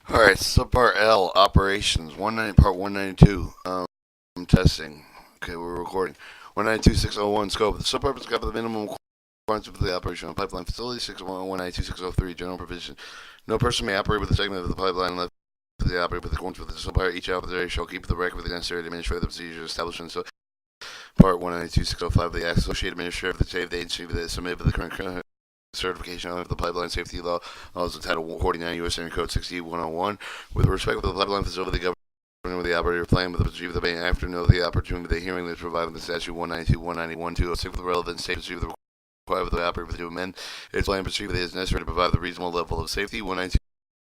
Alright, Subpart L, Operations, 190, Part 192, testing. Okay, we're recording. 192.601, Scope. The Subpart is cover the minimum requirements for the operation of the pipeline facility. 601.192.603, General Provision. No person may operate with a segment of the pipeline unless they operate with accordance with the Subpart. Each operator shall keep the record of the necessary administrative procedures established in Part 192.605 of the Act. Associated Administrator of the safety agency that submitted for the current certification of the pipeline safety law, also Title 49 U.S. Code 6101. With respect to the pipeline facility, the government with the operator plan with the procedure of the bank after know the opportunity of the hearing that is provided in the statute 192, 191, 206 for the relevant state procedure the required of the operator to amend its plan procedure that is necessary to provide the reasonable level of safety. 192.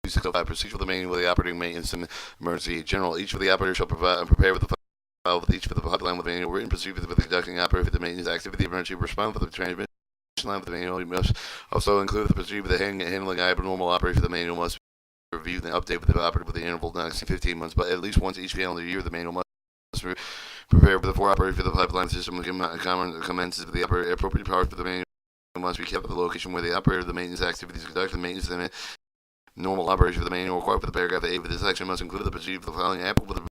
605 procedure for the manual of the operating maintenance and emergency general. Each of the operators shall prepare with the file with each for the pipeline with manual written procedure for the conducting operator for the maintenance activity emergency response for the transmission line of the manual. You must also include the procedure for the handling abnormal operation for the manual must be reviewed and updated with the operator with the interval not exceeding 15 months, but at least once each calendar year. The manual must be prepared before operation for the pipeline system commences with the appropriate powers for the manual must be kept at the location where the operator of the maintenance activities conducted. The maintenance and normal operation for the manual required for the paragraph A of this section must include the procedure for the following applicable to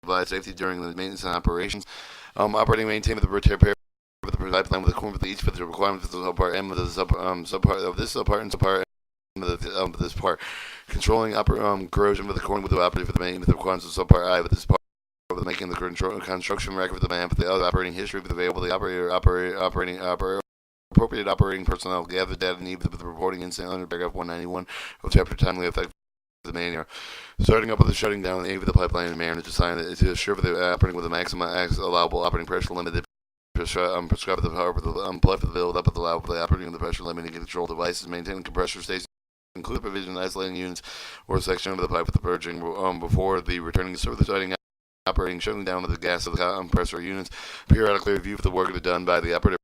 provide safety during the maintenance and operations. Operating and maintaining the repair with the pipeline with accordance with each for the requirements of the subpart M of the subpart of this subpart and subpart M of this part. Controlling corrosion with according with the operator for the main with the requirements of subpart I with this part. With making the construction record with the map with the other operating history with available the appropriate operating personnel gather data needed with the reporting incident under paragraph 191 of chapter timely effect the manual. Starting up with the shutting down of the pipeline in manner to assign it to assure for the operating with the maximum allowable operating pressure limit. Prescribe the power for the plug for the build up of the allowable for the operating of the pressure limiting control devices, maintaining compressor stations, include provision isolating units or section of the pipe with the purging before the returning to the starting operating, shutting down of the gas of the compressor units. Periodically review for the work done by the operator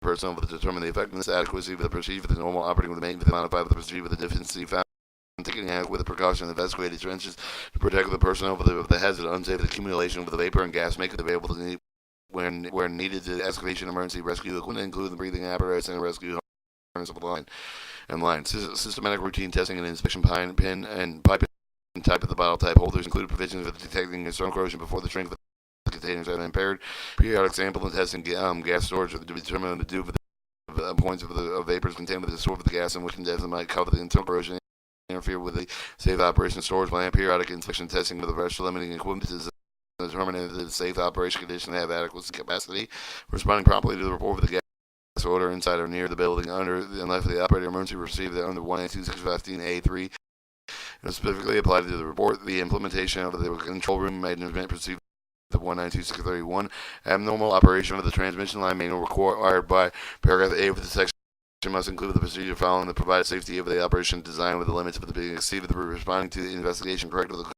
personnel to determine the effectiveness, adequacy of the procedure for the normal operating with the maintenance, modify with the procedure with the deficiency found. Taking adequate with the precaution of evacuated trenches to protect the personnel of the hazard of unsafe accumulation of the vapor and gas, make it available to where needed to excavation emergency rescue equipment, including the breathing apparatus and rescue harness of the line. Systematic routine testing and inspection pin and pipe and type of the bottle type holders, include provisions for detecting external corrosion before the strength of the containers are impaired. Periodic sample and testing gas storage to determine the due for the points of the vapors contained with the store of the gas and which condense might cover the internal corrosion interfere with the safe operation storage plan. Periodic inspection testing with the pressure limiting equipment is determining that the safe operation condition have adequate capacity, responding promptly to the report of the gas order inside or near the building under unless the operator emergency received it under 192.615A3 and specifically applied to the report. The implementation of the control room management procedure of 192.631 abnormal operation of the transmission line manual required by paragraph A of the section must include the procedure following the provided safety of the operation design with the limits of the being exceeded the responding to the investigation correct of the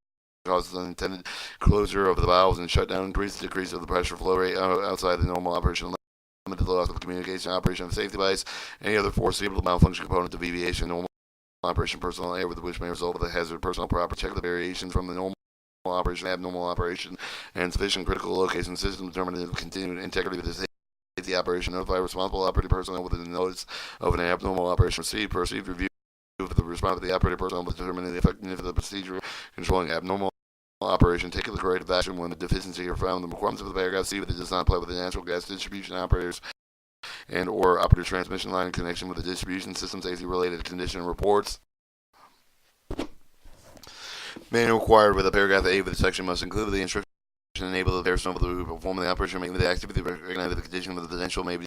causes unintended closure of the valves and shutdown, decrease of the pressure flow rate outside the normal operation limit to the loss of the communication operation of the safety device, any other foreseeable malfunction component of deviation, normal operation personnel error with which may result with a hazard personnel proper check the variation from the normal operation, abnormal operation, and sufficient critical location system determining the continued integrity of the safety operation, notify responsible operating personnel within the notice of an abnormal operation proceed review of the response of the operating personnel with determining the effectiveness of the procedure controlling abnormal operation, take the corrective action when the deficiency are found. The requirements of the paragraph C, but it does not apply with the natural gas distribution operators and or operator transmission line in connection with the distribution system safety related condition reports. Manual required with the paragraph A of the section must include the instruction to enable the personnel to perform the operation, making the activity recognize the condition of the potential may be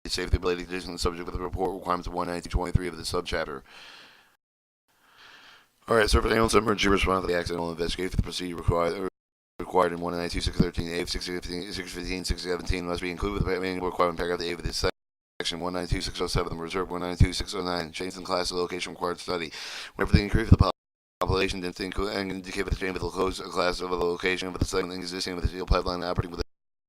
safety related condition subject to the report requirements of 192.23 of the subchapter. Alright, surveillance emergency response to the accidental investigation for the procedure required in 192.613A of 615, 617 must be included with the manual requirement paragraph A of this section 192.607 reserve 192.609 change in class of location required study. Whenever the increase of the population density and indicate with the change of the class of the location of the segment existing with the steel pipeline operating with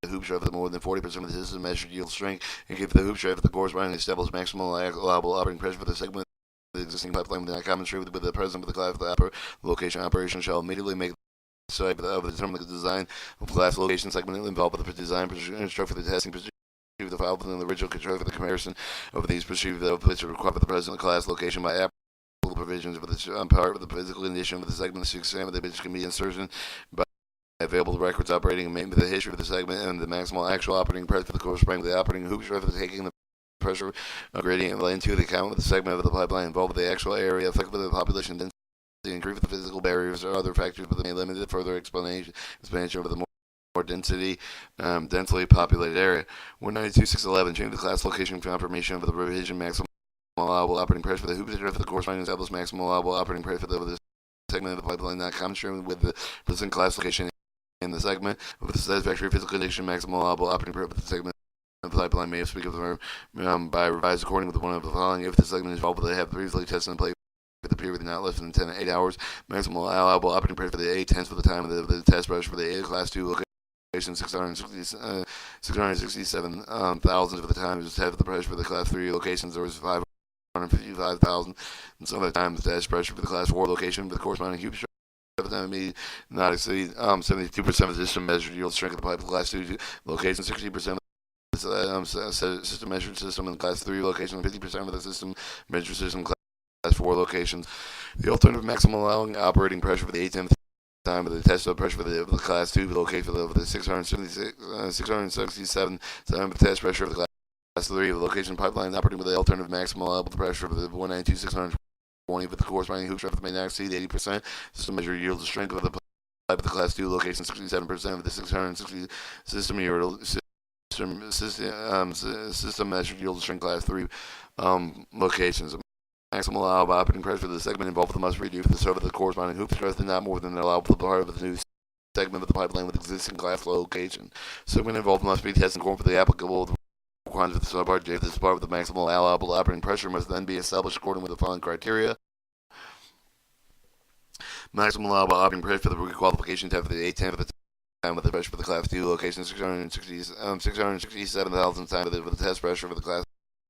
the hoop shaft of more than 40% of the system measured yield strength and give the hoop shaft the corresponding established maximal allowable operating pressure for the segment. The existing pipeline with not common tree with the president of the class of the location operation shall immediately make the site of the determine the design of class location segment involved with the design instruct for the testing procedure of the file within the original control for the comparison of these procedures of which are required for the president of the class location by applicable provisions of this part of the physical condition of the segment to examine which can be insertion by available records operating and maintenance of the history of the segment and the maximal actual operating pressure for the corresponding the operating hoop strength for taking the pressure gradient into the account of the segment of the pipeline involved with the actual area affected by the population density increase with the physical barriers or other factors, but they may limit further expansion over the more densely populated area. 192.611 change the class location confirmation of the revision maximum allowable operating pressure for the hoop for the corresponding established maximum allowable operating pressure for the segment of the pipeline not commensurate with the present class location in the segment of the satisfactory physical condition maximum allowable operating pressure for the segment of the pipeline may speak of the by revised according with one of the following if the segment is involved with they have previously tested and played for the period not less than 10 to 8 hours. Maximum allowable operating pressure for the 8/10 for the time of the test pressure for the class 2 location 667 thousandths for the time is half the pressure for the class 3 locations or is 555,000 and some of the time the test pressure for the class 4 location for the corresponding cube structure for the time may not exceed 72% of the system measured yield strength of the pipe of the class 2 location, 60% system measured system in class 3 location, 50% of the system measured system class 4 locations. The alternative maximum allowing operating pressure for the 8/10 time of the test pressure for the class 2 located for the 667 time of the test pressure for the class 3 location pipeline operating with the alternative maximum allowable pressure for the 192,620 with the corresponding hoop strength may not exceed 80%. System measure yield the strength of the pipe of the class 2 location, 67% of the 660 system yield system measured yield strength class 3 locations. Maximum allowable operating pressure for the segment involved must be reduced for the serve of the corresponding hoop strength and not more than the allowable part of the new segment of the pipeline with existing class location. Segment involved must be tested according to the applicable quantity of the subpart J. This part of the maximal allowable operating pressure must then be established according with the following criteria. Maximum allowable operating pressure for the requalification test for the 8/10 of the time with the pressure for the class 2 location, 667,000 times with the test pressure for the class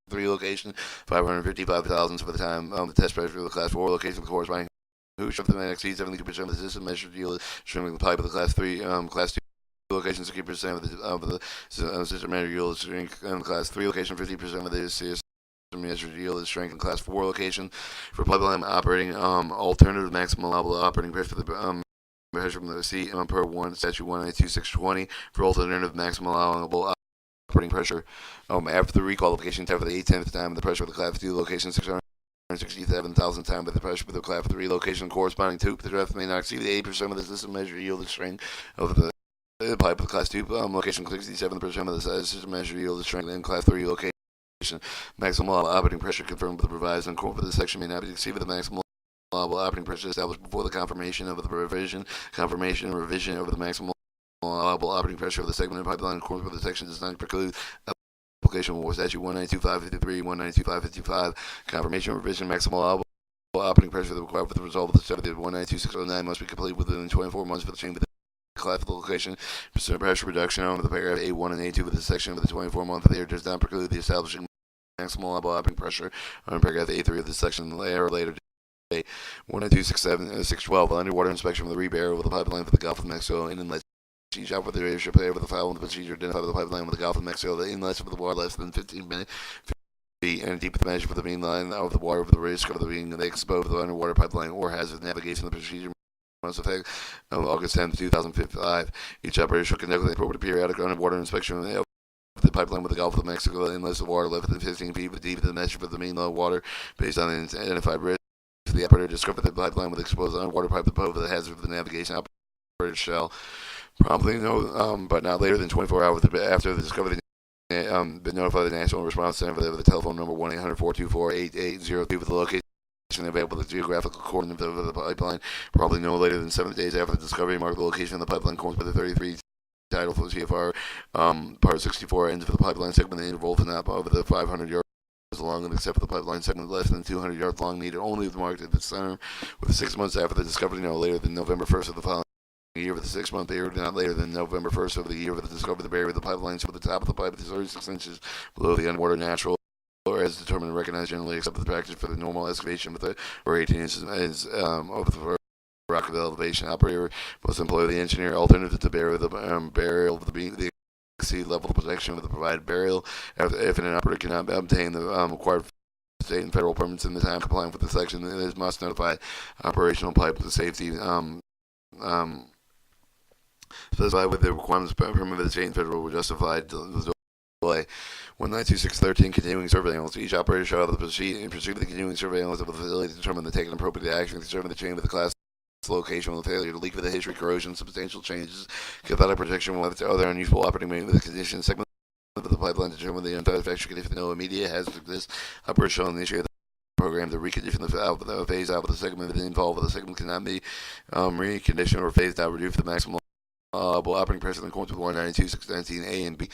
3 location, 555,000 for the time the test pressure for the class 4 location with the corresponding who strength that exceeds 72% of the system measured yield shrinking the pipe of the class 3 class 2 location, 60% of the system measured yield strength in class 3 location, 50% of the system measured yield is strength in class 4 location. For pipeline operating alternative maximum allowable operating pressure for the pressure from the C per 1 statute 192.620 for alternative maximum allowable operating pressure after the requalification time for the 8/10 time of the pressure of the class 2 location, 667,000 times by the pressure for the class 3 location corresponding to the draft may not exceed 80% of the system measured yield strength of the pipe of the class 2 location, 67% of the system measured yield strength in class 3 location. Maximum operating pressure confirmed with the revised and for the section may not be exceeded the maximum allowable operating pressure established before the confirmation of the revision over the maximum allowable operating pressure of the segment of pipeline in accordance with the section does not preclude application of statute 192.553, 192.555. Confirmation revision maximum allowable operating pressure required for the result of the study of 192.609 must be complete within 24 months for the change of the class location. Pressure reduction under the paragraph A1 and A2 of the section of the 24-month year does not preclude the establishing maximum allowable operating pressure under paragraph A3 of the section later. 192.612 underwater inspection of the rebar of the pipeline for the Gulf of Mexico and inlet. Each operator the airship with the following procedure identify the pipeline with the Gulf of Mexico. The inlets of the water less than 15 feet and deep the measure for the main line of the water for the risk of the being exposed to the underwater pipeline or hazard navigation. The procedure must affect August 10, 2005. Each operator should conduct the appropriate periodic underwater inspection of the pipeline with the Gulf of Mexico. The inlets of water less than 15 feet deep the measure for the main line of water based on the identified risk. The operator discovered the pipeline with exposed underwater pipe above the hazard of the navigation. Operator shall promptly know, but not later than 24 hours after the discovery, been notified the National Response Center with the telephone number 1-800-424-8802 for the location available the geographical coordinate of the pipeline. Probably no later than 7 days after the discovery, mark the location of the pipeline course by the 33 title for CFR Part 64 ends of the pipeline segment. The interval to not over the 500 yards long and except for the pipeline segment less than 200 yards long needed only marked at the center with 6 months after the discovery, no later than November 1st of the following year. For the 6-month period, not later than November 1st of the year, for the discovery of the barrier of the pipeline so at the top of the pipe is 36 inches below the underwater natural or as determined and recognized generally except for the practice for the normal excavation with it or 18 inches over the rock of elevation. Operator must employ the engineer alternative to burial of the sea level of protection of the provided burial if an operator cannot obtain the required state and federal permits in the time complying with the section. It must notify operational pipe safety specified with the requirements permitted by the state and federal were justified the delay. 192613 continuing surveillance. Each operator shall have the proceed with the continuing surveillance of the facility to determine the taken appropriate action to determine the chain of the class location with the failure to leak with the history, corrosion, substantial changes, cathodic protection, with other unusual operating with the conditions, segment of the pipeline to determine the unsatisfactory condition, no immediate hazard exists. Operator shall initiate the program to recondition the phase out of the segment involved with the segment cannot be reconditioned or phased out, reduced to the maximum operating pressure in accordance with 192.619 A and B.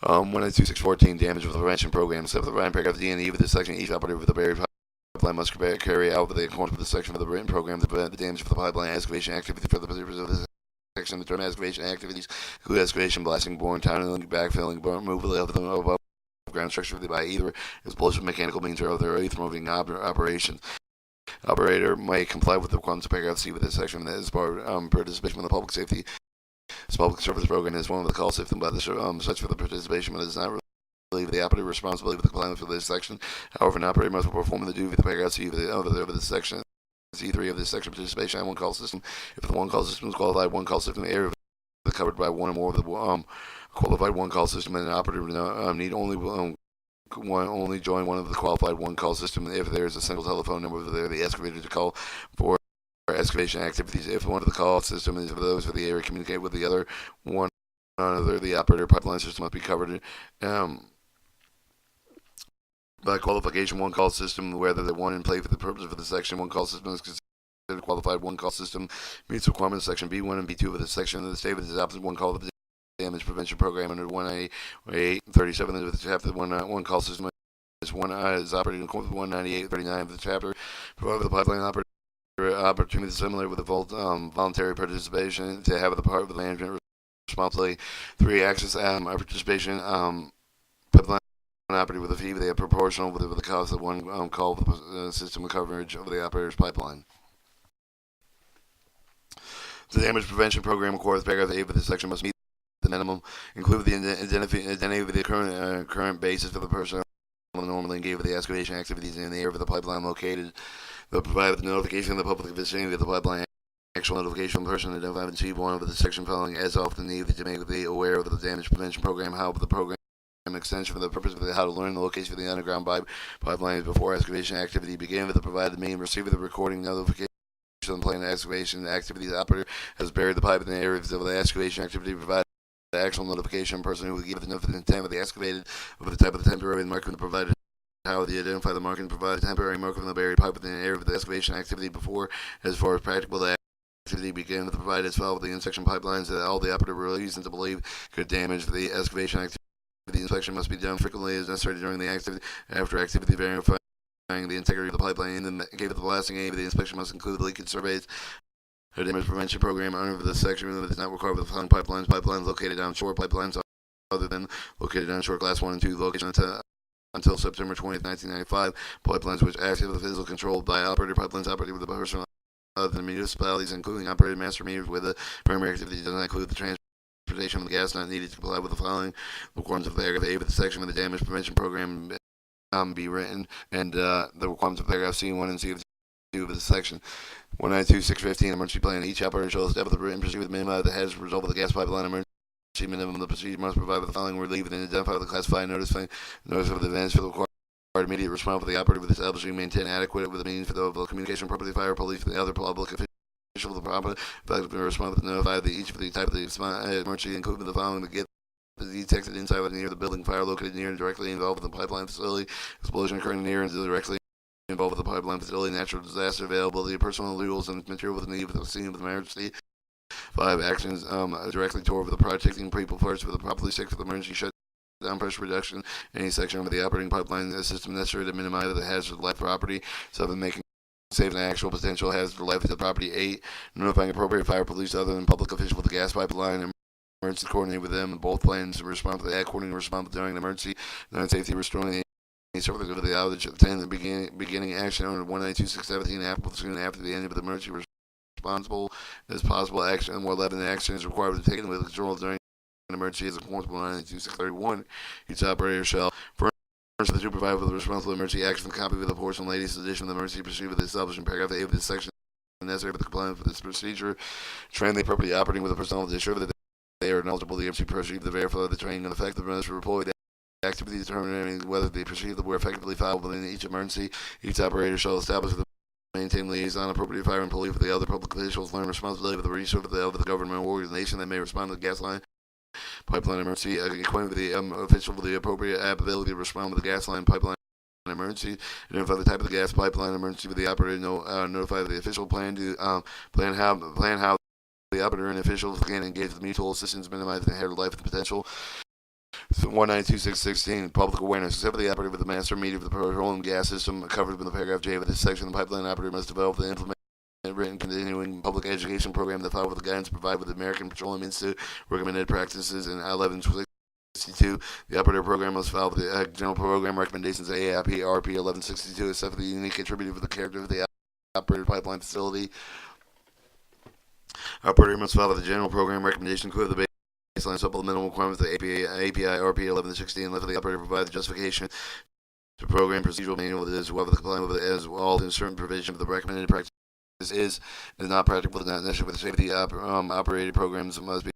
192.614 damage of the prevention program. Except for the writing paragraph D and E of this section, each operator with the buried pipeline must carry out with the accordance with the section of the written program to prevent the damage of the pipeline excavation activity for the purpose of this section. The term excavation activities include excavation, blasting, boring, tunneling, backfilling, removal of the above ground structure by either explosive, mechanical means or other earth-moving operations. Operator may comply with the requirements of paragraph C with this section that is participation in the public safety. This public service program is one of the call system by the such for the participation, but it does not relieve the operator responsibility for the compliance with this section. However, an operator must perform the duty of the paragraph C of this section. C3 of this section participation on one call system. If the one call system is qualified one call system area covered by one or more of the qualified one call system, and an operator need only join one of the qualified one call system if there is a single telephone number there the excavator to call for excavation activities. If one of the call system is for those for the area communicate with the other one another, the operator pipeline system must be covered by qualification one call system, whether the one in play for the purpose of the section one call system is considered qualified one call system, meets requirements section B1 and B2 of this section of the state with the opposite one call of the damage prevention program under 198.37 of the chapter. One call system is operated in accordance with 198.39 of the chapter. Provided the pipeline operator opportunity similar with the voluntary participation to have the part of the management responsibility. 3. Access participation pipeline operator with a fee they are proportional with the cost of one call with the system coverage of the operator's pipeline. The damage prevention program requires paragraph 8 of this section must meet the minimum, include the identity of the current basis for the personnel normally engaged with the excavation activities in the area of the pipeline located. They'll provide the notification of the public vicinity of the pipeline. Actual notification of the person identified in C1 of the section following as often needed to make the aware of the damage prevention program, how the program extension for the purpose of how to learn the location of the underground pipelines before excavation activity begin with the provided mean receiver the recording notification on planned excavation activities. The operator has buried the pipe in the area of the excavation activity provided the actual notification person who will give the intent of the excavated of the type of the temporary marking provided how they identify the marking provide a temporary marker from the buried pipe within the area of the excavation activity before as far as practical the activity began to provide as well with the inspection pipelines that all the operative reasons to believe could damage the excavation activity. The inspection must be done frequently as necessary during the activity after activity verifying the integrity of the pipeline and then gave it the blasting aim. The inspection must include leakage surveys. The damage prevention program under this section is not required with the following pipelines located onshore, pipelines other than located onshore class 1 and 2 location until September 20th, 1995, pipelines which active the physical controlled by operator pipelines operated with the personal other than municipalities, including operated master meters with the primary activity does not include the transportation of the gas not needed to comply with the following requirements of paragraph A with the section of the damage prevention program be written, and the requirements of paragraph C1 and C2 of the section. 192.615 emergency plan. Each operator shall establish the written procedure with minimum that has result of the gas pipeline emergency minimum. The procedure must provide with the following relief and identify the classified notice of the events for the required immediate response for the operator with establishing maintain adequate with the means for the communication property, fire, police, and the other public official of the property response to notify each of the type of the emergency, including the following: to get the detected inside or near the building, fire located near and directly involved with the pipeline facility, explosion occurring near and directly involved with the pipeline facility, natural disaster availability of personal tools and material with the need for the scene of the emergency. 5. Actions directly toward the protecting people first with the properly safe for the emergency shutdown pressure reduction. Any section of the operating pipeline system necessary to minimize the hazard of life property. 7. Making safe and actual potential hazard of life to the property. 8. Notifying appropriate fire police other than public official with the gas pipeline and emergency coordinate with them. Both plans respond to the act coordinating response during the emergency. 9. Safety restoring the service of the outage. 10. The beginning action under 192.617 after the end of the emergency responsible as possible action. 11. Action is required to be taken with control during an emergency as a accordance with 192.631. Each operator shall furnish the to provide with the responsible emergency action copy with a portion of the latest edition of the emergency procedure with the establishment paragraph A of this section necessary for the compliance with this procedure. Train the appropriately operating with the personnel to ensure that they are knowledgeable of the emergency procedure, the verify the training and effectiveness for employee activities determining whether the procedure were effectively followed within each emergency. Each operator shall establish the maintain liaison appropriate fire and police with the other public officials, learn responsibility of the resource of the government organization that may respond to the gas line pipeline emergency, acquainted with the official with the appropriate ability to respond with the gas line pipeline emergency, identify the type of the gas pipeline emergency with the operator, notify the official plan how the operator and officials can engage with mutual assistance, minimize the inherent life potential. 192616 public awareness. Except for the operator with the master meter of the petroleum gas system covered in the paragraph J of this section, the pipeline operator must develop and implement written continuing public education program that follow with the guidance provided with the American Petroleum Institute recommended practices in 1162. The operator program must follow the general program recommendations of AIP RP 1162, except for the unique attribute of the character of the operator pipeline facility. Operator must follow the general program recommendation including the baseline supplemental requirements of the API RP 1116, left for the operator to provide the justification to program procedural manual that is well complying with it as well as certain provision of the recommended practice is not practical, not necessary with the safety operated programs must be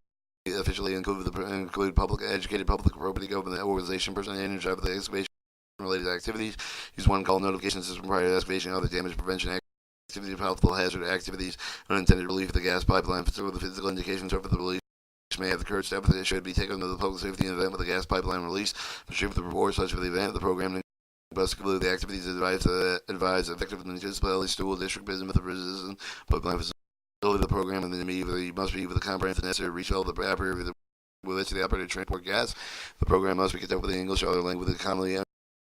officially include public educated public appropriate government organization personnel in charge of the excavation related activities. Use one call notification system prior to excavation and other damage prevention activities of healthful hazard activities, unintended relief of the gas pipeline facility with the physical indications of the release may have occurred. Step that should be taken under the public safety event with the gas pipeline release. Distribute the report such for the event of the program. Must include the activities advise effective municipality, school district, business with the resistance pipeline facility of the program, and then immediately must be with the comprehensive necessary to reach all the operator with which the operator transport gas. The program must be conducted with the English or other language with the commonly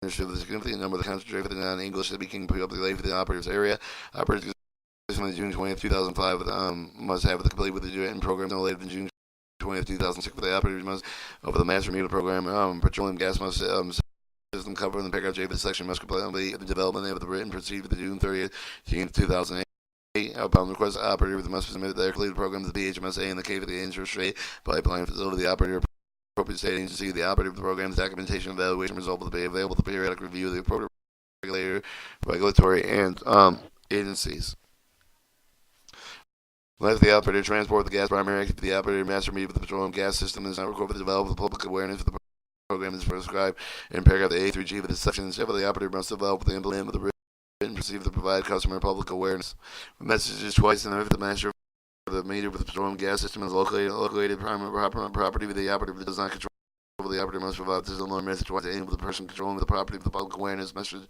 understood with a significant number of the concentrate for the non-English speaking population for the operator's area. Operators on June 20th, 2005 must have the complete with the written program no later than June 20th, 2006 for the operators must over the master meter program. Petroleum gas must system covered in the paragraph J of this section must complete the development of the written procedure for the June 30th, 2008. Upon request, the operator must submit their completed program to the BHMSA in the case of the interest rate pipeline facility. The operator appropriate state agency, the operator of the program's documentation evaluation result will be available to periodic review of the appropriate regulatory and agencies. Let the operator transport the gas primary active to the operator master meter with the petroleum gas system is not required to develop the public awareness for the program is prescribed in paragraph A through G of this section. Instead, the operator must develop the implement with the written procedure to provide customer public awareness. The message is twice in the master of the meter with the petroleum gas system is located primary property with the operator that does not control. The operator must provide this alone message twice to the person controlling the property of the public awareness message.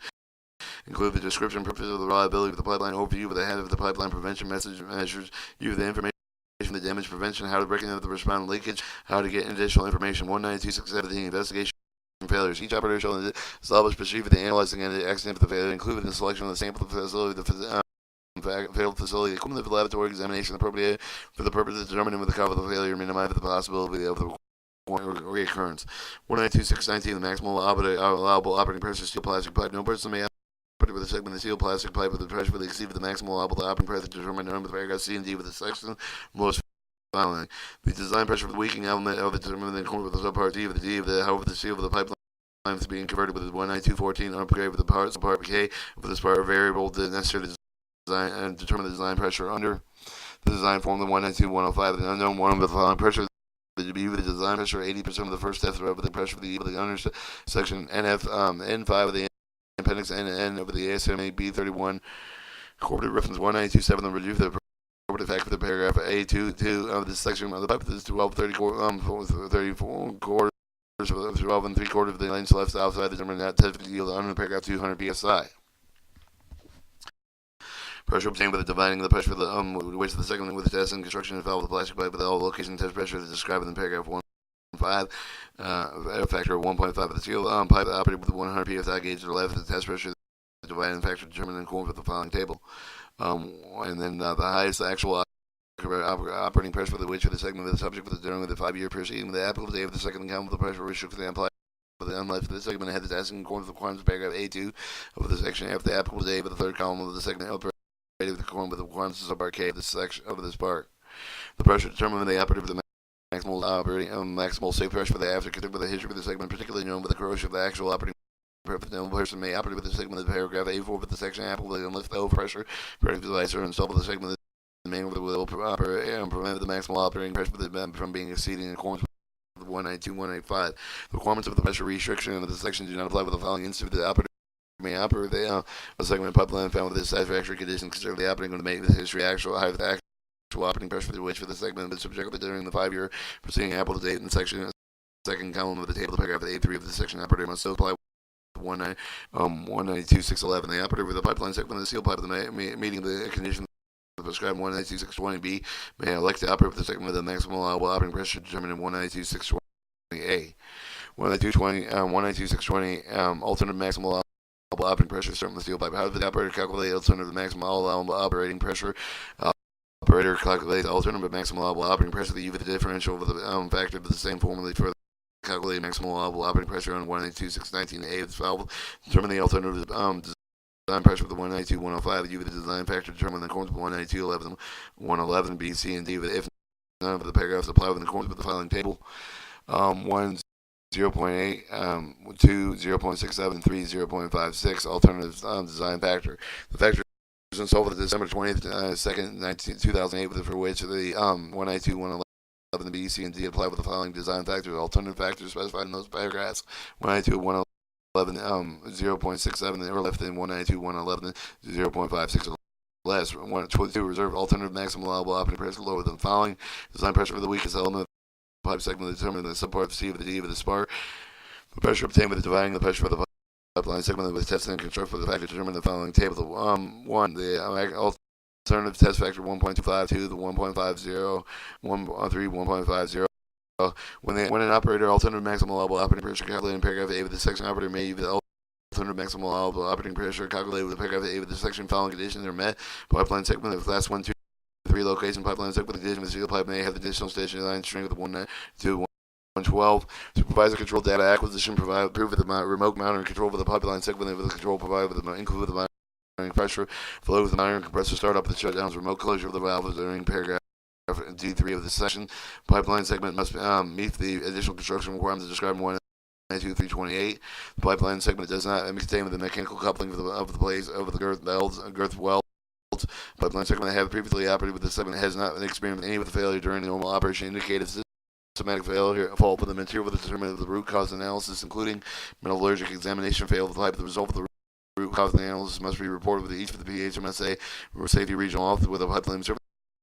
Include the description, purpose of the reliability of the pipeline, overview with the head of the pipeline prevention message measures, use the information. The damage prevention, how to break into the respond leakage, how to get additional information. 192617 investigation failures. Each operator shall establish procedure for the analyzing and the accident of the failure, including the selection of the sample of the facility, the failed facility, equipment of the laboratory examination appropriate for the purpose of determining the cause of the failure, minimize the possibility of the reoccurrence. 192619 the maximal allowable operating pressure of steel plastic pipe. No person may with a segment of steel plastic pipe with the pressure for the exceed the maximal allowable operating pressure determined under paragraph C and D with the section most following. The design pressure for the weakening element of the determined in accordance with the subpart D of the D of the however the seal of the pipeline is being converted with the 19214 upgrade with the subpart K with this part variable the necessary to design and determine the design pressure under the design form the 192105 the unknown one with the following pressure. The B with the design pressure 80% of the first step of the pressure for the E with the under section NF N5 of the appendix N over the ASMA B31 corporate reference 1927 the review the appropriate fact for the paragraph A2 of this section of the pipe is 1234 quarters 12 and 3/4 of the length left outside the determined that test yield under paragraph 200 psi. Pressure obtained by the dividing of the pressure for the which the second with the test and construction involved with the plastic pipe with all location test pressure is described in paragraph 1.5, a factor of 1.5 of the steel pipe operated with 100 psi gauge to the left. The test pressure the dividing factor determined in accordance with the following table, and then the highest actual operating pressure for the which of the segment of the subject with the during the 5-year preceding the applicable day of the second account with the pressure restricted to the applied. For the unless for the segment had the test in accordance with the requirements of paragraph A2 of the section after the applicable day of the third column of the segment with the requirements of subpart K of this section of this part. The pressure determined when the operative of the maximal operating maximal safe pressure for the after considered with the history of the segment, particularly known with the corrosion of the actual operating The person may operate with the segment of the paragraph A4 with the section apple with lift the overpressure, protect the device or install with the segment of the main will prevent the maximal operating pressure from being exceeded in accordance with 192.185. The requirements of the pressure restriction of the section do not apply with the following instance. The operator may operate a segment of pipeline found with this satisfactory condition considered the operating going to make this history actual high with the actual operating pressure for which for the segment is subjected during the 5-year preceding apple to date in the section second column of the table of paragraph A3 of the section. Operator must still apply 192.611. The operator with the pipeline segment of the seal pipe of the meeting the condition prescribed 192.620B may elect to operate with the segment with the maximum allowable operating pressure determined in 192.620A. 192.620 alternative maximum allowable operating pressure is from the steel pipe. How does the operator calculate alternative maximum allowable operating pressure? Operator calculates alternative maximum allowable operating pressure. The U of the differential of the factor of the same formula for calculate maximum allowable operating pressure on 192.619A of the valve. Determine the alternative design pressure for the 192.105. U of the design factor determined in accordance with 192.11, B, C, and D. If none of the paragraphs apply within accordance with the following table: 1, 0.8, 2, 0.67, 3, 0.56. Alternative design factor. The factor is installed for the December 20th, 2008, for which the 192.111. The B, C, and D apply with the following design factors. Alternative factors specified in those paragraphs: 192.111, 0.67, or less than 192.111, 0.56 or less. 2, reserve alternative maximum allowable operating pressure lower than the following. Design pressure for the weakest element of the pipe segment determined in the subpart C of the D of the spar. The pressure obtained by dividing the pressure for the pipeline segment with testing and construct for the factor determined in the following table. 1. The alternative test factor 1.25, 2, the 1.50, 1.3, 1.50. When an operator alternative maximum allowable operating pressure calculated in paragraph A of the section, operator may use the alternative maximum allowable operating pressure calculated with the paragraph A of the section following conditions are met. Pipeline segment of class 1, 2, 3 location pipeline segment with the condition of the steel pipe may have the additional station line strength of 192, 112. Supervisor control data acquisition prove that the remote monitoring control for the pipeline segment with the control provided with the include the pressure flow with the monitoring compressor startup of the shutdowns remote closure of the valves during paragraph D3 of this section. Pipeline segment must meet the additional construction requirements described in 192.328. The pipeline segment does not contain the mechanical coupling of the blades of the girth welds. Pipeline segment that have previously operated with the segment has not experienced any of the failure during the normal operation indicated systematic failure fault for the material with the determinant of the root cause analysis, including metallurgic examination failed the pipe. The result of the root cause analysis must be reported with each of the PHMSA or safety regional office with a pipeline service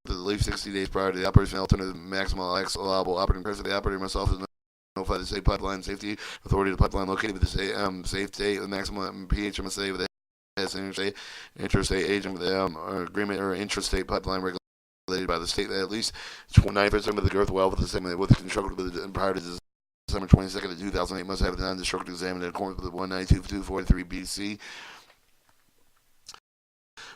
at least 60 days prior to the operation. Alternative maximal allowable operating pressure. The operator must also notify the state pipeline safety authority of the pipeline located with the safe state with maximum PHMSA with the interstate agent with the agreement or intrastate pipeline regulated by the state that at least 29% of the girth well with the segment with constructed prior to December 22nd of 2008 must have the non-destructive examined in accordance with 192.243 BC.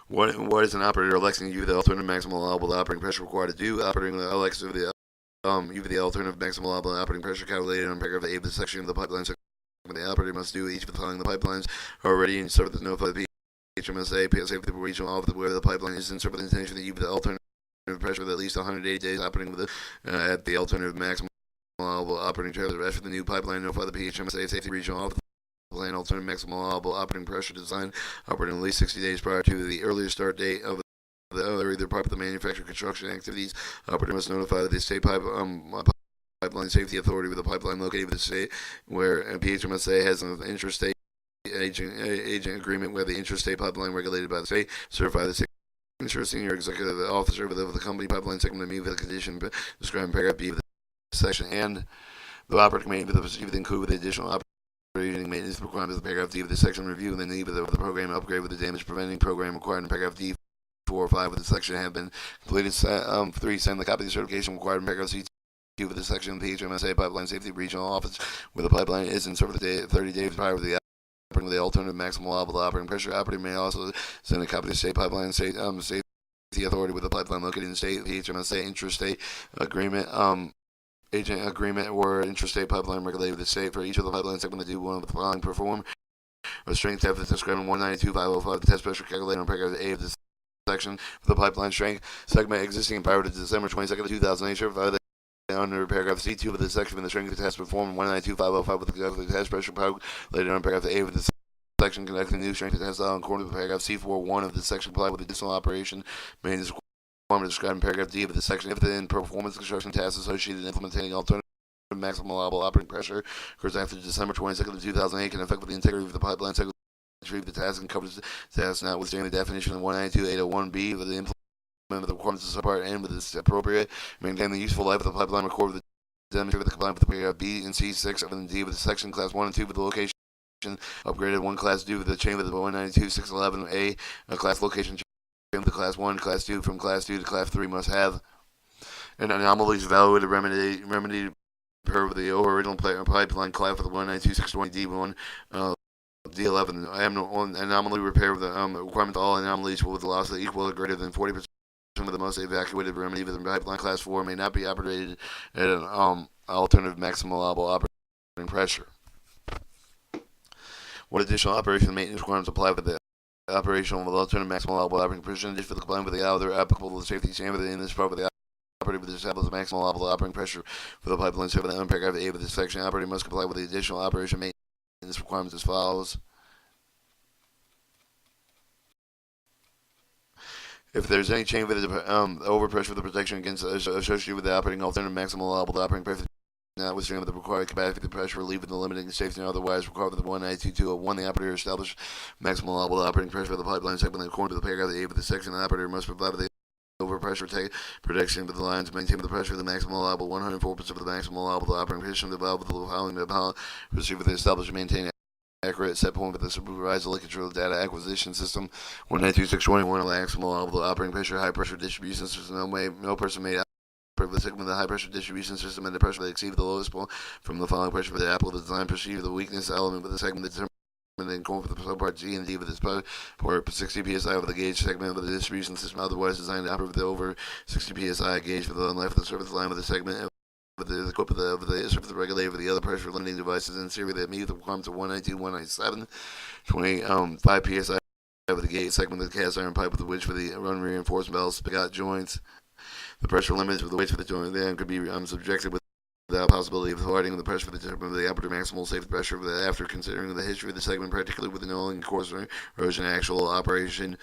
What is an operator electing you the alternative maximum allowable operating pressure required to do? Operating the elects of the the alternative maximum allowable operating pressure calculated on paragraph A of the section of the pipeline segment. The operator must do each of the following: the pipelines are already in service. Notify the HMSA safety regional office where the pipeline is in service. Intention that you the alternative pressure with at least 180 days operating with at the alternative maximum allowable operating pressure. After the new pipeline, notify the PHMSA safety regional office. Plan alternative maximum allowable operating pressure design operating at least 60 days prior to the earlier start date of the either part of the manufacturing construction activities. Operator must notify the state pipeline safety authority with a pipeline located in the state where PHMSA has an interstate agent agreement where the interstate pipeline regulated by the state. Certify the state senior executive officer of the company pipeline segment to meet the condition described in paragraph B of the section, and the operator may include with the additional operating maintenance requirements of paragraph D of the section review and the need of the program upgrade with the damage preventing program required in paragraph D 4 or 5 of the section have been completed. 3. Send the copy of the certification required in paragraph C of the section of the HMSA pipeline safety regional office where the pipeline is in service 30 days prior to the operating with the alternative maximum allowable operating pressure. Operator may also send a copy of the state pipeline safety authority with the pipeline located in the state, the HMSA intrastate agreement, agent agreement or intrastate pipeline regulated with the state for each of the pipeline segment to do one of the following: perform a strength test that's described in 192.505, the test pressure calculated on paragraph A of the section for the pipeline strength segment existing prior to December 22nd, 2008. Certify that under paragraph C2 of the section, when the strength test performed 192505 with the test pressure calculated on paragraph A of the section conducting new strength test according to paragraph C4.1 of the section applied with additional operation maintenance requirement described in paragraph D of the section. If the performance construction task associated with implementing alternative maximum allowable operating pressure occurs after December 22nd of 2008, can affect with the integrity of the pipeline cycle retrieve the task and covers the task notwithstanding the definition of 192.801B with the implement of the requirements of subpart and with this appropriate, maintain the useful life of the pipeline record with the demonstrate with the compliance with the paragraph B and C6 of the D with the section class 1 and 2 with the location upgraded 1 class 2 with the chain with the 192.611A class location chain with the class 1, class 2 from class 2 to class 3 must have an anomalies evaluated remedy per the original pipeline class for the 192.620D1 D11 anomaly repair of the requirement of all anomalies with the loss of equal or greater than 40% of the most evacuated remedy within pipeline class 4 may not be operated at an alternative maximum allowable operating pressure. What additional operation and maintenance requirements apply for the operation of the alternative maximum allowable operating pressure for the compliance with the other applicable to the safety standard in this part of the operator with the established maximum allowable operating pressure for the pipeline server in paragraph A of this section. Operator must comply with the additional operation maintenance requirements as follows. If there's any change with the overpressure for the protection against associated with the operating alternative maximum allowable operating pressure, notwithstanding the required capacity the pressure relief and the limiting safety and otherwise required with the 192.201, the operator established maximum allowable operating pressure for the pipeline segment according to the paragraph A of the section. The operator must provide the overpressure protection with the lines to maintain the pressure of the maximum allowable 104% of the maximum allowable operating pressure of the valve with the following receiver the established and maintain accurate set point with the supervised liquid control data acquisition system 192.621 maximum allowable operating pressure high pressure distribution system. No person may operate the segment of the high pressure distribution system and the pressure that exceeds the lowest point from the following pressure for the applicable design perceive the weakness element with the segment that determines and going for the subpart G and D with this port 60 psi of the gauge segment of the distribution system otherwise designed to operate with the over 60 psi gauge for the left of the surface line of the segment with the equip of the surface regulator for the other pressure limiting devices in series that meet the requirements of 192, 197, 25 psi of the gauge segment of the cast iron pipe with the which for the run reinforced belts, spigot joints. The pressure limits with the weights for the joint then could be subjected without possibility of thwarting the pressure for the operative maximal safe pressure after considering the history of the segment, particularly with the knowing course erosion actual operation.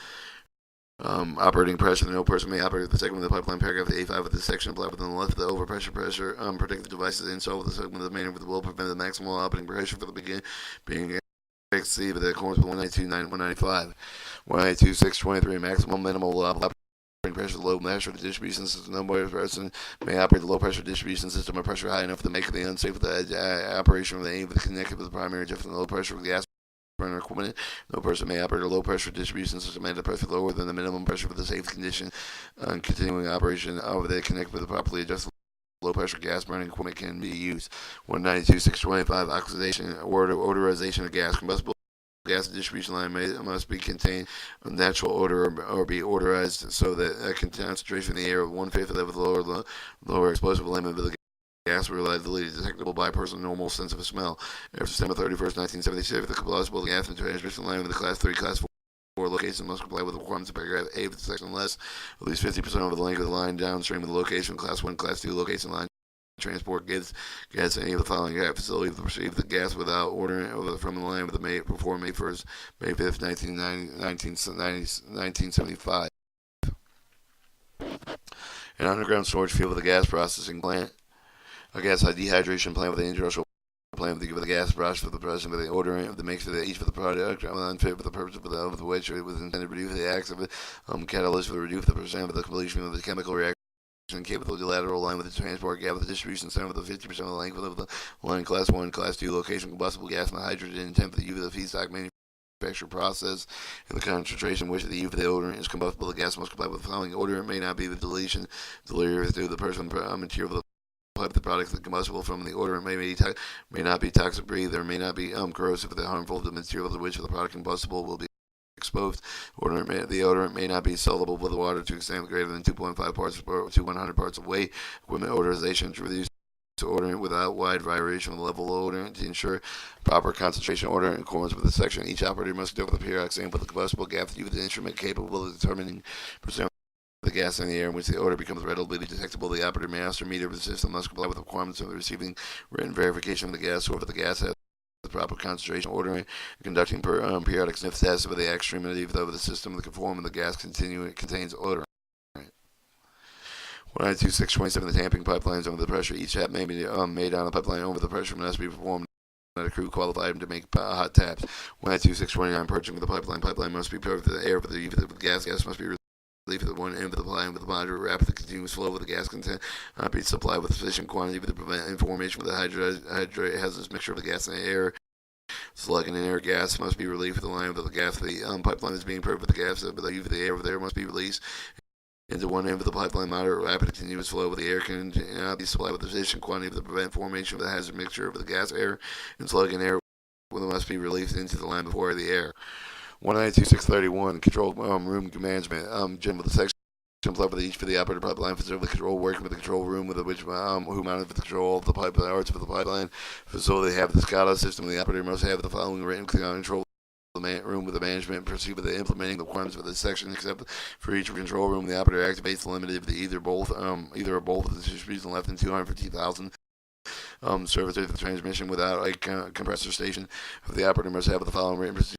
Operating pressure. No person may operate the segment of the pipeline. Paragraph A5 of this section apply within the left of the overpressure pressure. Protect the devices installed with the segment of the main with the will prevent the maximal operating pressure for the being exceeded with the accordance with 192.195, 192.623 maximum minimal operating pressure. Low pressure distribution system. No person may operate the low pressure distribution system or pressure high enough to make the unsafe the operation of the aim with connected with the primary difference in low pressure with gas burner equipment. No person may operate a low pressure distribution system at a pressure lower than the minimum pressure for the safe condition. Continuing operation of the connected with the properly adjusted low pressure gas burning equipment can be used. 192.625 oxidation or odorization of gas. Combustible gas distribution line must be contain natural odor or be odorized so that a concentration in the air of 1/5 of the lower explosive limit of the gas were reliably detectable by a person's normal sense of smell. After December 31st, 1976, the combustible gas and transmission line with the Class 3, Class 4 location must comply with the requirements of paragraph A of the section unless at least 50% of the length of the line downstream of the location, Class 1, Class 2 location line transport gas any of the following facilities to receive the gas without ordering from the line with the before May 1st, May 5th, 1975. An underground storage field with a gas processing plant. A gas dehydration plant with an industrial plant with the gas brush for the presence of the odorant of the mix of the each for the product unfit for the purpose of which it was intended to reduce the acts of catalyst for the reduce the percent of the completion of the chemical reaction capable of the lateral line with the transport gas with the distribution center with the 50% of the length of the line Class 1, Class 2 location combustible gas and the hydrogen intent for the use of the feedstock manufacture process and the concentration which the use of the odorant is combustible. The gas must comply with the following. Odorant may not be the deletion delivered through the person material of the products that combustible from the odorant may not be toxic breathed or may not be corrosive or harmful to the material to which the product combustible will be exposed. The odorant may not be soluble with water to extent greater than 2.5 parts to 100 parts of weight. Equipment odorization to reduce odorant without wide variation of the level of odorant to ensure proper concentration of odorant in accordance with the section. Each operator must conduct the periodic sample of the combustible gas with the instrument capable of determining percent of the gas in the air in which the odor becomes readily detectable. The operator master meter of the system must comply with the requirements of the receiving written verification of the gas, or if the gas has the proper concentration, ordering and conducting periodic sniff tests of the extremity of the system, the conform and the gas contains odor. 192.6.27, the tamping pipelines over the pressure. Each tap may be made on a pipeline over the pressure must be performed at a crew qualified to make hot taps. 192.6.29, purging of the pipeline. Pipeline must be pure the air for the gas. Gas must be relieved at the one end of the pipeline with a moderate, rapid, continuous flow of the gas content. Be supplied with sufficient quantity to prevent formation with the hydrate hazardous mixture of the gas and the air. Slug and air gas must be relieved at the line of the gas. The pipeline is being proved with the gas, but the air over there must be released into one end of the pipeline. Moderate, rapid, continuous flow of the air cannot be supplied with sufficient quantity to prevent formation of the hazard mixture of the gas, air, and slug and air must be released into the line before the air. 192.631, control room management. General, the section for each for the operator pipeline facility control, working with the control room with which who mounted for the control of the pipeline arts for the pipeline facility. Have the SCADA system. The operator must have the following written control room with the management proceed with the implementing the requirements for this section, except for each control room. The operator activates the limit of either or both of the distribution left in 250,000 service for the transmission without a compressor station. The operator must have the following written procedure.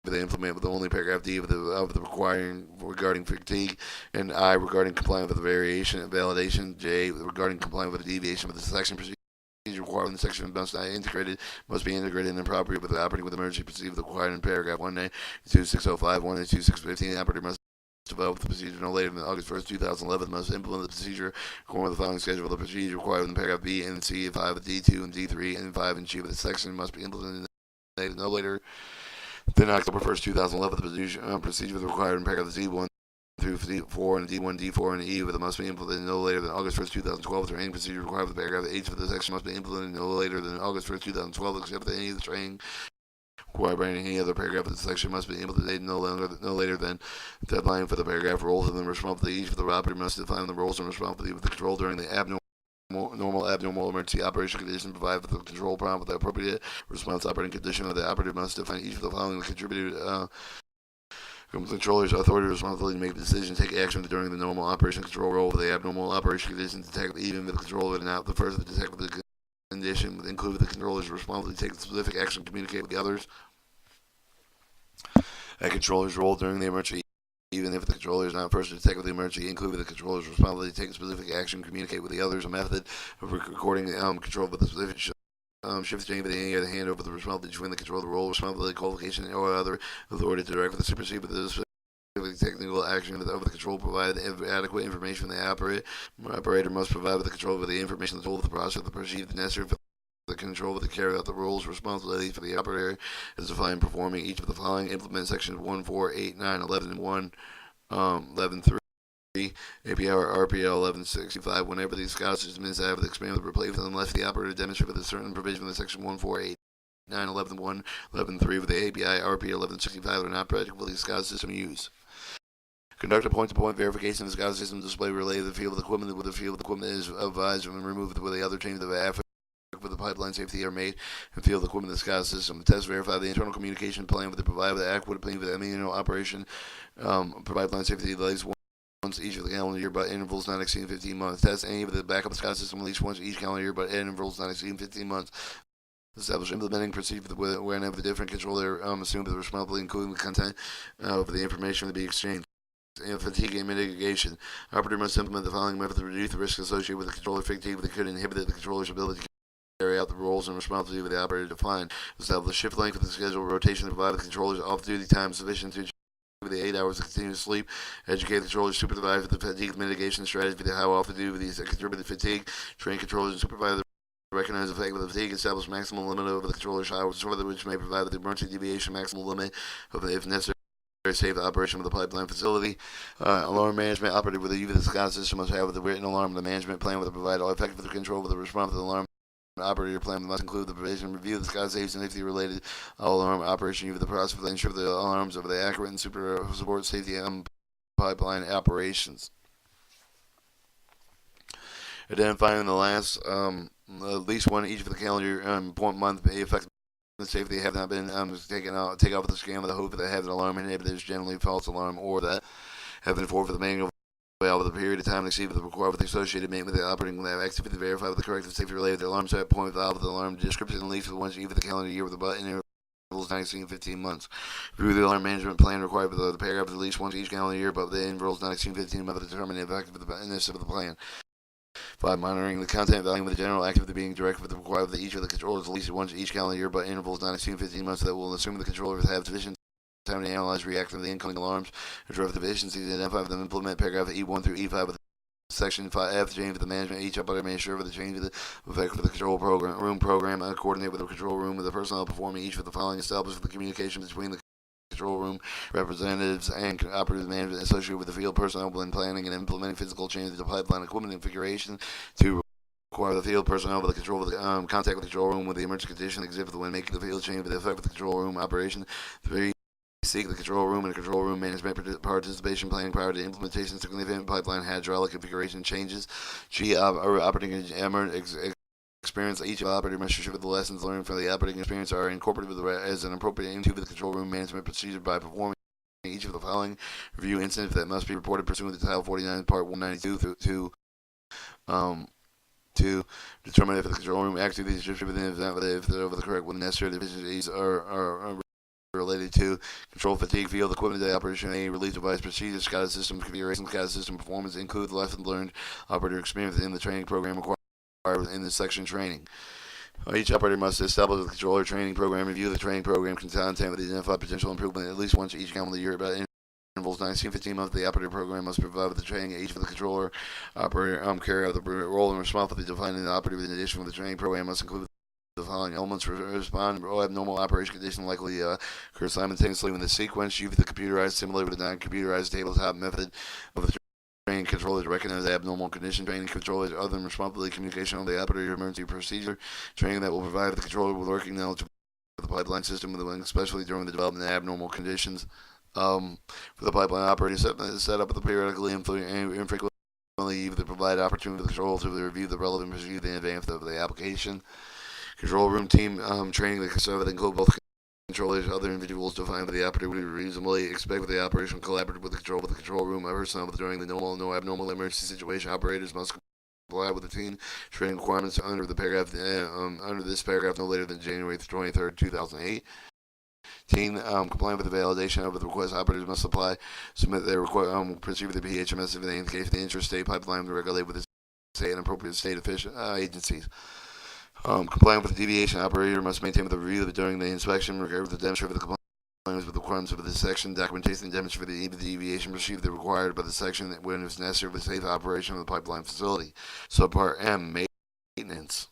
They implement with only paragraph D of the requiring regarding fatigue, and I regarding compliance with the variation and validation, J regarding compliance with the deviation of the section procedure required in the section must be integrated and appropriate with the operating with emergency procedure required in paragraph 192.605, 192.615. The operator must develop the procedure no later than August 1st, 2011. Must implement the procedure according to the following schedule. The procedure required in paragraph B and C of 5 of D2 and D3 and 5 and G of the section must be implemented no later then October 1st, 2011, the procedure required in paragraph Z1 through 4 and D1, D4, and E with must be implemented no later than August 1st, 2012. The training procedure required for the paragraph H for the section must be implemented no later than August 1st, 2012, except for any of the training required by any other paragraph of the section must be implemented no later than the deadline for the paragraph. Roles and the responsibility each for the operator must define the roles and responsibility of the control during the abnormal emergency operation condition, provide for the control prompt with the appropriate response operating condition. The operator must define each of the following contributed controllers' authority responsibility to make the decision, take action during the normal operation control role for the abnormal operation condition, detect even with the controller and not the first to detect with the condition, include the controller's responsibility to take specific action, communicate with the others. A controller's role during the emergency. Even if the controller is not first to detect with the emergency, include with the controller's responsibility to take specific action, communicate with the others. A method of recording control with the specific shift change with any other hand over the responsibility between the control, the role, responsibility, qualification, or other authority to direct with the supersede with the specific technical action over the control, provide adequate information from the operator must provide with the control with the information, the tool of the process, of the procedure necessary for the control to carry out the roles, responsibilities for the operator is defined performing each of the following. Implement sections 1, 4, 8, 9, 11, and 1, 11, 3, API or RPL 1165. Whenever these SCADA systems have the expanded replacement, unless the operator demonstrates with a certain provision of section 1, 4, 8, 9, 11, 1, 11, 3 with the API RPL 1165 are not practical for the SCADA system use. Conduct a point-to-point verification of the SCADA system display related to the field of the equipment. Where the field of the equipment is advised and removed with the other changes of the with the pipeline safety are made and field equipment in the SCADA system. Test verify the internal communication plan with the provider with the adequate plan with the amino operation pipeline safety at least once each of the calendar year, but intervals not exceeding 15 months. Test any of the backup SCADA system at least once each calendar year, but at intervals not exceeding 15 months. Establish implementing procedure whenever the different controller assume the responsibility, including the content of the information to be exchanged. And fatigue and mitigation. Operator must implement the following method to reduce the risk associated with the controller fatigue that could inhibit the controller's ability to carry out the roles and responsibilities of the operator defined. Establish shift length of the schedule rotation to provide the controller's off-duty time sufficient to achieve the 8 hours of continuous sleep. Educate the controllers, supervise the fatigue mitigation strategy for how often do these contributed fatigue. Train controllers and supervise recognize the effect of the fatigue. Establish maximum limit over the controller's hours, which may provide the emergency deviation maximum limit of if necessary. Safe the operation of the pipeline facility. Alarm management operated with the use of the SCADA system must have the written alarm. The management plan with the provide all effective control with the response to the alarm. The operator plan must include the provision review of the SCADA safety related alarm operation of the process to ensure the alarms of the accurate and support safety pipeline operations. Identifying the last at least one each of the calendar month may affect the safety have not been take off the scan with the hope that have an alarm inhibitors, generally false alarm, or that have been forwarded for the manual over the period of time exceeded the required with the associated maintenance with the operating lab activity to verify with the corrective safety related to the alarm set point with the alarm description and lease for the ones for the calendar year with the button intervals 19 15 months. Review the alarm management plan required with the paragraph at least once each calendar year, but the intervals 19 15 months to determine the effectiveness of the plan. 5. Monitoring the content volume of the general activity being directed with the required of each of the controllers at least once each calendar year, but intervals 19 15 months that will assume the controllers have sufficient time to analyze, react to the incoming alarms, address deficiencies, and identify them, implement paragraph E1 through E5 with Section 5F, change for the management. Each operator may ensure for the change of the effect for the control room program, coordinate with the control room with the personnel performing each of the following, establish the communication between the control room representatives and operative management associated with the field personnel when planning and implementing physical changes to pipeline equipment configuration. 2. Require the field personnel with the control of the contact with the control room with the emergency condition exhibit when making the field change for the effect of the control room operation. 3. Seek the control room and control room management participation planning prior to implementation of significant pipeline hydraulic configuration changes. G. Operating experience. Each operator must ensure the lessons learned from the operating experience are incorporated as an appropriate into the control room management procedure by performing each of the following review incidents that must be reported pursuant to Title 49, Part 192 to determine if the control room activity is distributed and if they're over the correct when necessary deficiencies are related to control fatigue, field equipment day operation, A, release device procedures, SCADA system configuration, SCADA system performance, include the lessons learned operator experience in the training program required in the section training. Each operator must establish the controller training program, review the training program content with identify potential improvement at least once each calendar year about intervals 19 15 months. The operator program must provide with the training each of the controller operator carry out the role and responsibility defined in the operator. In addition, the training program must include the following elements: respond to abnormal operation condition likely occur simultaneously when the sequence. Use the computerized simulator with the non-computerized tabletop method of the training controller to recognize abnormal condition. Training controllers other than responsibility communication on the operator emergency procedure. Training that will provide the controller with working knowledge of the pipeline system, especially during the development of abnormal conditions. For the pipeline operator set up with the periodically and infrequently to provide opportunity for the controller to review the relevant procedure in advance of the application. Control room team training that can include both controllers and other individuals defined by the operator would reasonably expect with the operation collaborative with the control room personnel during the no abnormal emergency situation. Operators must comply with the team training requirements under the paragraph under this paragraph no later than January 23rd, 2008. Team complying with the validation of the request, operators must submit their procedure with the PHMS if they indicate the interstate pipeline to regulate with the state and appropriate state official agencies. Complying with the deviation, operator must maintain with the review during the inspection, regardless of the demonstration of the compliance with the requirements of this section, documentation and demonstrate the deviation procedure that required by the section when it is necessary for the safe operation of the pipeline facility. Subpart M, maintenance.